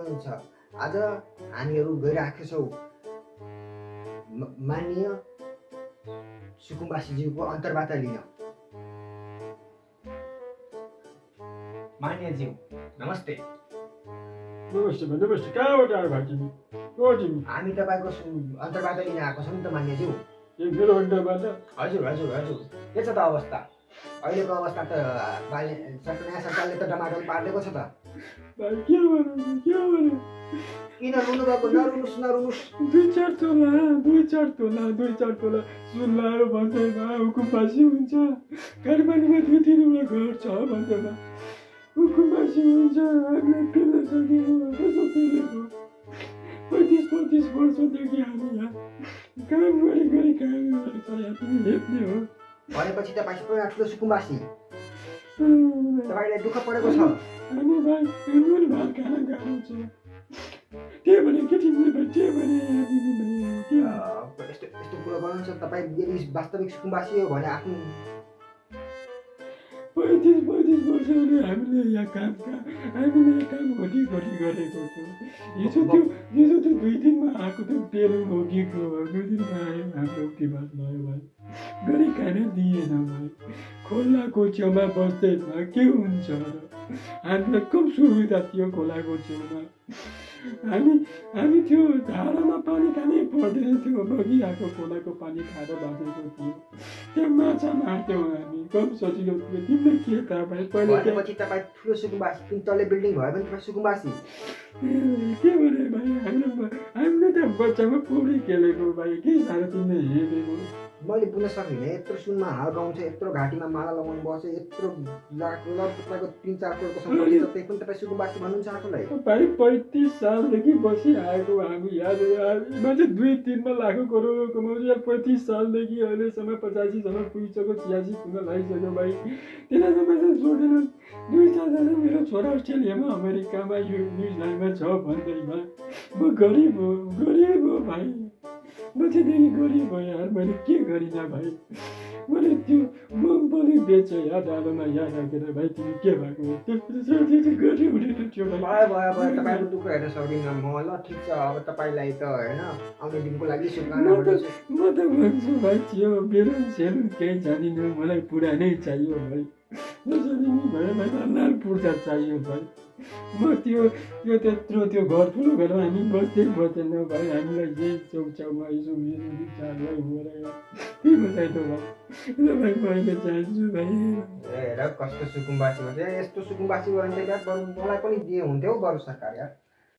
गर्नुहुन्छ। आज हामीहरू गइरहेका छौँ माननीय सुकुम्बासीज्यूको अन्तर्वार्ता लिन। मान्यज्यू नमस्ते। नमस्ते नमस्ते। कहाँबाट आयो भाइ तिमी? को तिमी? हामी तपाईँको अन्तर्वार्ता लिन आएको छौँ नि त मान्यज्यू। ए मेरो अन्तर्वार्ता? हजुर हजुर हजुर। के छ त अवस्था? अहिलेको अवस्था त नयाँ सरकारले त टमाटर पारिदिएको छ त। भाइ के भन्नु? किन रुनु भएको? नरुनुस् नरुनुस्। 2-4 तोला सुन लायो भन्दैमा हुकुमबासी हुन्छ। काठमाडौँमा 2-3 घर छ भन्दैमा हुकुमबासी हुन्छ। हामीले पेल्न सकेको कसो पेलेको? 35 वर्षदेखि हामी यहाँ काम गरी तिमी हेप्ने हो भनेपछि तपाईँ सबैजना ठुलो सुकुम्बासी। तपाईँलाई दुःख परेको छ। हामी भाइ नुन भात खान गाह्रो छ। त्यही भने के तिमीले भाइ त्यही भने यस्तो कुरो गर्नुहुन्छ। तपाईँ यदि वास्तविक सुकुम्बासी हो भने आफ्नो 35 वर्षले हामीले यहाँ काम घटी गरेको छौँ। हिजो त्यो 2 दिनमा आएको त्यो पेरो भोगेको 2 दिनमा आयो हाम्रो विवाद भयो भाइ। गरी खान दिएन भाइ। खोलाको छेउमा बस्दैमा के हुन्छ र? हामीलाई कम सुविधा थियो खोलाको छेउमा। हामी त्यो धारामा पानी खानै पर्दैन थियो। बगिरहेको खोलाको पानी खाएर बाँचेको थियो। त्यहाँ माछा मार्थ्यौँ हामी। कम सजिलो थियो। तिमीले के थाहा भाइ? भनेपछि तपाईँ ठुलो सुकुम्बासी। तिन तल्ले बिल्डिङ भयो भने तपाईँ सुकुम्बासी। के भने भाइ? हामीले त बच्चामा पौडी खेलेको भाइ। के साह्रो तिमीले हेरेको? मैले बुझ्न सकिनँ। यत्रो सुनमा हाल गाउँछ, यत्रो घाँटीमा माला लगाउनु बस्छ, यत्रो तपाईँको 3-4 करोडको सम्पत्ति छ, त्यही पनि तपाईँ सुकुम्बासी भन्नुहुन्छ आफूलाई? भाइ 35 सालदेखि बसिआएको हामी याद मान्छे 2-3 लाख करोड कमाउँछ। 35 सालदेखि अहिलेसम्म 85सम्म पुगिसक्यो, 86 पुग्न लागिसक्यो भाइ। त्यसलाई मान्छे जोड्दैन। 2-4 मेरो छोरा अस्ट्रेलियामा अमेरिकामा यो न्युजिल्यान्डमा छ भन्दैमा म गरिब हो भाइ। बच्चादेखि गरिब हो यार। मैले के गरिनँ भाइ? मैले त्यो मगबली बेच या डालोमा यहाँ राखेर भाइ तिमी के भएको? त्यो गरी हुँदैन थियो भाइ। भयो तपाईँको दुःख हेर्न सक्दिनँ म। ल ठिक छ। अब तपाईँलाई त होइन आउने दिनको लागि शुभकामना म गर्दछु। त भन्छु भाइ थियो बेलुन सेलुन केही जानिनँ। मलाई पुरानै चाहियो भाइ। जसरी नि भयो भाइ लाल पुर्जा चाहियो भाइ। म त्यो घर ठुलो घरमा हामी बस्दैन भाइ। हामीलाई यही चौचाउमा यसो चारलाई हुँदैन। के बताइदो भाइ? ल भाइ म अहिले जान्छु भाइ। हेर कस्तो सुकुम्बासी भन्छ। यस्तो सुकुम्बासी भयो भने त मलाई पनि दिए हुन्थ्यो बरु सरकार यार।